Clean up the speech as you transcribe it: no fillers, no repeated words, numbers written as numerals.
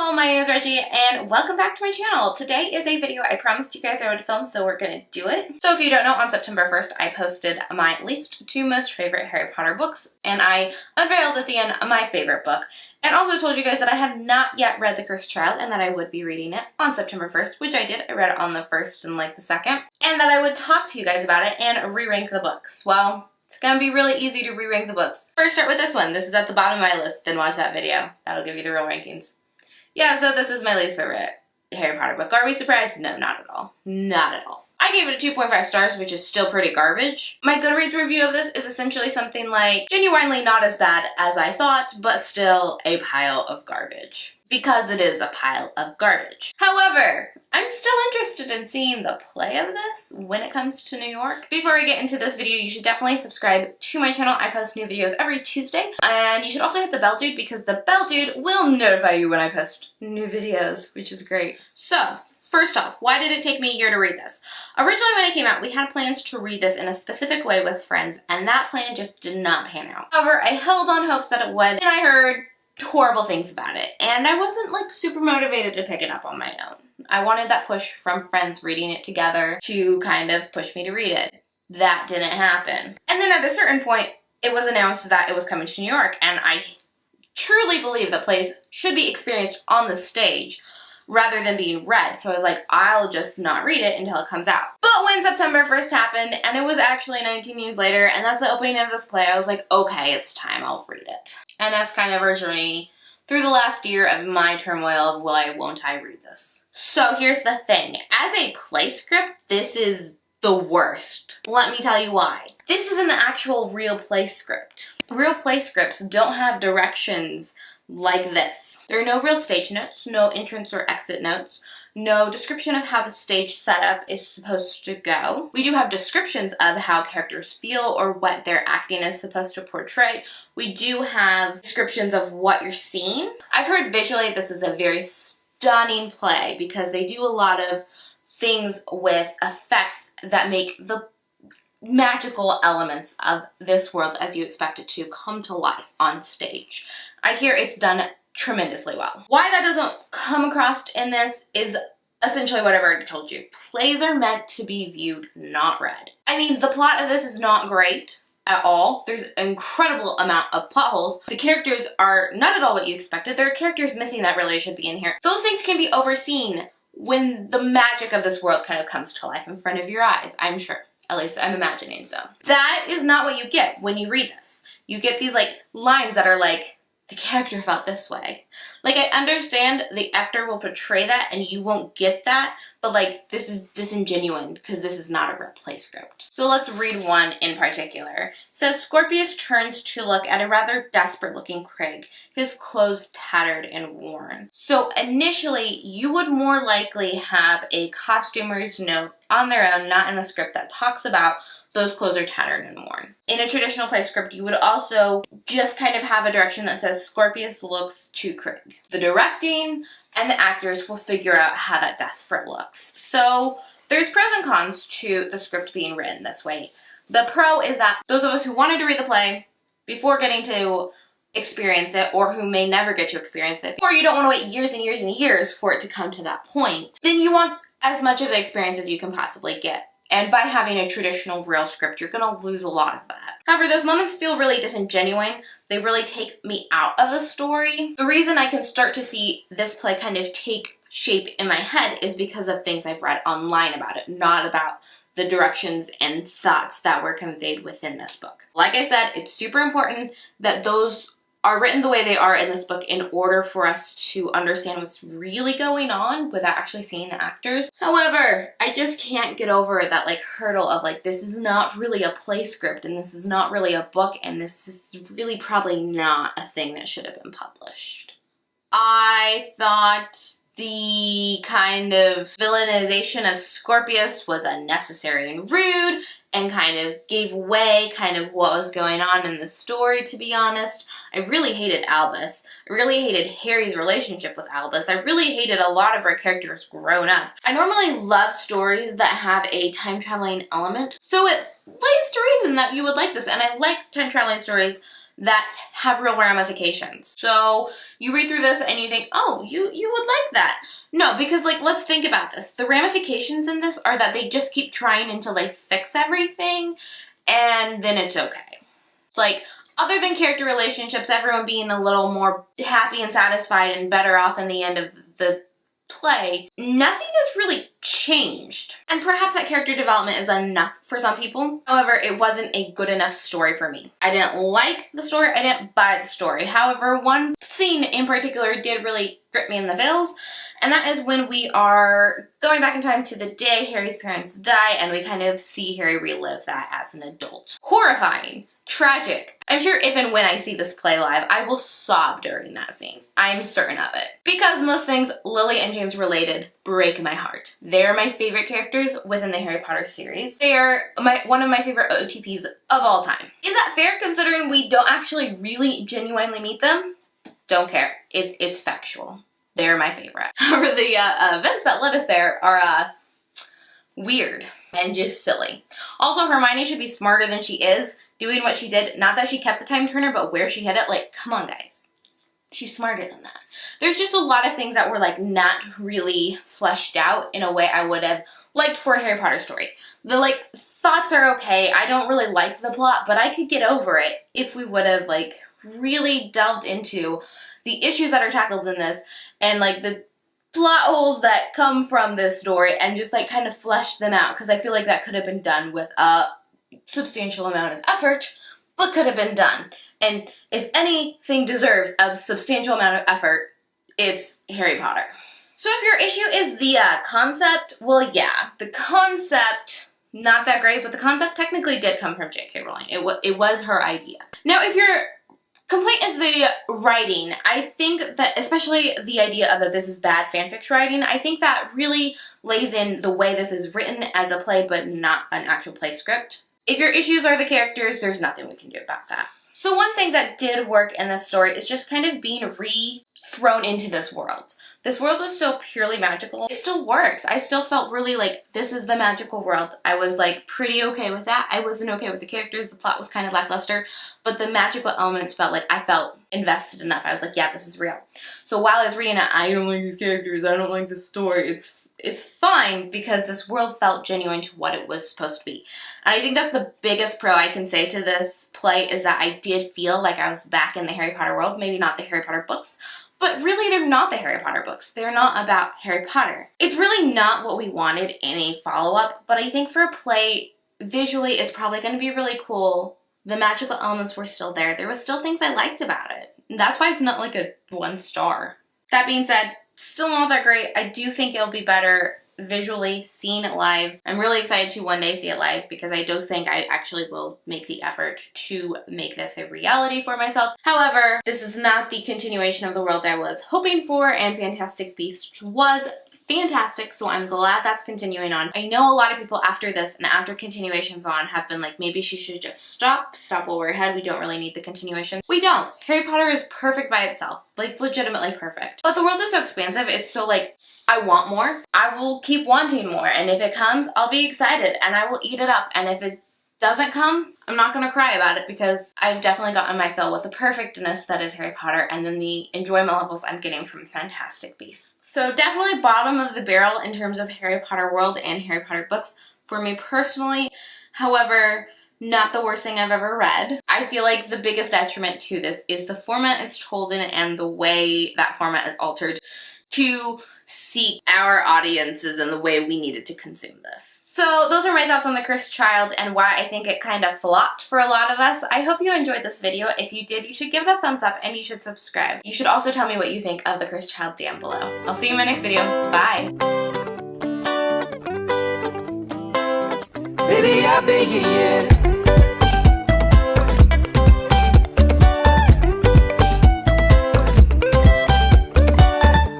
Hello, my name is Reggie and welcome back to my channel. Today is a video I promised you guys I would film, so we're gonna do it. So if you don't know, on September 1st I posted my least two most favorite Harry Potter books, and I unveiled at the end my favorite book, and also told you guys that I had not yet read The Cursed Child and that I would be reading it on September 1st, which I did. I read it on the 1st and like the 2nd, and that I would talk to you guys about it and re-rank the books. Well, it's gonna be really easy to re-rank the books. First, start with this one. This is at the bottom of my list, then watch that video. That'll give you the real rankings. Yeah, so this is my least favorite Harry Potter book. Are we surprised? No, not at all. Not at all. I gave it a 2.5 stars, which is still pretty garbage. My Goodreads review of this is essentially something like, genuinely not as bad as I thought, but still a pile of garbage. Because it is a pile of garbage. However, I'm still interested in seeing the play of this when it comes to New York. Before I get into this video, you should definitely subscribe to my channel. I post new videos every Tuesday. And you should also hit the bell dude, because the bell dude will notify you when I post new videos, which is great. So, first off, why did it take me a year to read this? Originally when it came out, we had plans to read this in a specific way with friends, and that plan just did not pan out. However, I held on hopes that it would, and I heard horrible things about it, and I wasn't like super motivated to pick it up on my own. I wanted that push from friends reading it together to kind of push me to read it. That didn't happen. And then at a certain point, it was announced that it was coming to New York, and I truly believe that plays should be experienced on the stage rather than being read. So I was like, I'll just not read it until it comes out. But when September 1st happened, and it was actually 19 years later, and that's the opening of this play, I was like, okay, it's time, I'll read it. And that's kind of our journey through the last year of my turmoil of will I, won't I read this. So here's the thing. As a play script, this is the worst. Let me tell you why. This is an actual real play script. Real play scripts don't have directions like this. There are no real stage notes, no entrance or exit notes, no description of how the stage setup is supposed to go. We do have descriptions of how characters feel or what their acting is supposed to portray. We do have descriptions of what you're seeing. I've heard visually this is a very stunning play because they do a lot of things with effects that make the magical elements of this world as you expect it to come to life on stage. I hear it's done tremendously well. Why that doesn't come across in this is essentially what I've already told you. Plays are meant to be viewed, not read. I mean, the plot of this is not great at all. There's an incredible amount of plot holes. The characters are not at all what you expected. There are characters missing that really should be in here. Those things can be overseen when the magic of this world kind of comes to life in front of your eyes, I'm sure. At least I'm imagining so. That is not what you get when you read this. You get these like lines that are like, the character felt this way. Like, I understand the actor will portray that and you won't get that, but like, this is disingenuous because this is not a real play script. So let's read one in particular. It says, Scorpius turns to look at a rather desperate looking Craig, his clothes tattered and worn. So initially, you would more likely have a costumer's note on their own, not in the script, that talks about those clothes are tattered and worn. In a traditional play script, you would also just kind of have a direction that says Scorpius looks to Craig. The directing and the actors will figure out how that desperate looks. So there's pros and cons to the script being written this way. The pro is that those of us who wanted to read the play before getting to experience it, or who may never get to experience it, or you don't want to wait years and years and years for it to come to that point, then you want as much of the experience as you can possibly get. And by having a traditional real script, you're gonna lose a lot of that. However, those moments feel really disingenuine. They really take me out of the story. The reason I can start to see this play kind of take shape in my head is because of things I've read online about it, not about the directions and thoughts that were conveyed within this book. Like I said, it's super important that those are written the way they are in this book in order for us to understand what's really going on without actually seeing the actors. However, I just can't get over that like hurdle of like, this is not really a play script and this is not really a book and this is really probably not a thing that should have been published. I thought the kind of villainization of Scorpius was unnecessary and rude and kind of gave away kind of what was going on in the story, to be honest. I really hated Albus. I really hated Harry's relationship with Albus. I really hated a lot of our characters grown up. I normally love stories that have a time-traveling element, so it lays to reason that you would like this, and I like time-traveling stories that have real ramifications. So you read through this and you think, oh, you would like that. No, because like, let's think about this. The ramifications in this are that they just keep trying until they fix everything, and then it's okay. It's like, other than character relationships, everyone being a little more happy and satisfied and better off in the end of the play, nothing has really changed. And perhaps that character development is enough for some people. However, it wasn't a good enough story for me. I didn't like the story, I didn't buy the story. However, one scene in particular did really grip me in the feels, and that is when we are going back in time to the day Harry's parents die, and we kind of see Harry relive that as an adult. Horrifying. Tragic. I'm sure if and when I see this play live, I will sob during that scene. I'm certain of it. Because most things Lily and James related break my heart. They're my favorite characters within the Harry Potter series. They are one of my favorite OTPs of all time. Is that fair considering we don't actually really genuinely meet them? Don't care. It's factual. They're my favorite. However, the events that led us there are weird and just silly. Also, Hermione should be smarter than she is doing what she did. Not that she kept the time turner, but where she hid it. Like, come on, guys. She's smarter than that. There's just a lot of things that were like not really fleshed out in a way I would have liked for a Harry Potter story. The like thoughts are okay. I don't really like the plot, but I could get over it if we would have like really delved into the issues that are tackled in this and like the plot holes that come from this story and just like kind of flesh them out, because I feel like that could have been done with a substantial amount of effort, but could have been done. And if anything deserves a substantial amount of effort, it's Harry Potter. So if your issue is the concept, well, yeah, the concept, not that great, but the concept technically did come from J.K. Rowling. It was her idea. Now, if your complaint is the writing, I think that, especially the idea of that this is bad fanfiction writing, I think that really lays in the way this is written as a play, but not an actual play script. If your issues are the characters, there's nothing we can do about that. So one thing that did work in this story is just kind of being re-thrown into this world. This world is so purely magical. It still works. I still felt really like this is the magical world. I was like pretty okay with that. I wasn't okay with the characters. The plot was kind of lackluster, but the magical elements felt like I felt invested enough. I was like, yeah, this is real. So while I was reading it, I don't like these characters. I don't like the story. It's fine because this world felt genuine to what it was supposed to be. And I think that's the biggest pro I can say to this play is that I did feel like I was back in the Harry Potter world. Maybe not the Harry Potter books, but really they're not the Harry Potter books. They're not about Harry Potter. It's really not what we wanted in a follow-up, but I think for a play, visually it's probably going to be really cool. The magical elements were still there. There was still things I liked about it. And that's why it's not like a 1 star. That being said, still not that great. I do think it'll be better visually seeing it live. I'm really excited to one day see it live because I do think I actually will make the effort to make this a reality for myself. However, this is not the continuation of the world I was hoping for, and Fantastic Beasts was fantastic, so I'm glad that's continuing on. I know a lot of people after this and after continuations on have been like, maybe she should just stop while we're ahead. We don't really need the continuation. We don't. Harry Potter is perfect by itself, like legitimately perfect. But the world is so expansive, it's so like, I want more. I will keep wanting more, and if it comes, I'll be excited and I will eat it up, and if it doesn't come, I'm not gonna cry about it because I've definitely gotten my fill with the perfectness that is Harry Potter and then the enjoyment levels I'm getting from Fantastic Beasts. So definitely bottom of the barrel in terms of Harry Potter world and Harry Potter books for me personally. However, not the worst thing I've ever read. I feel like the biggest detriment to this is the format it's told in and the way that format is altered to seek our audiences and the way we needed to consume this. So those are my thoughts on The Cursed Child and why I think it kind of flopped for a lot of us. I hope you enjoyed this video. If you did, you should give it a thumbs up and you should subscribe. You should also tell me what you think of The Cursed Child down below. I'll see you in my next video. Bye! Baby, I beg you, yeah.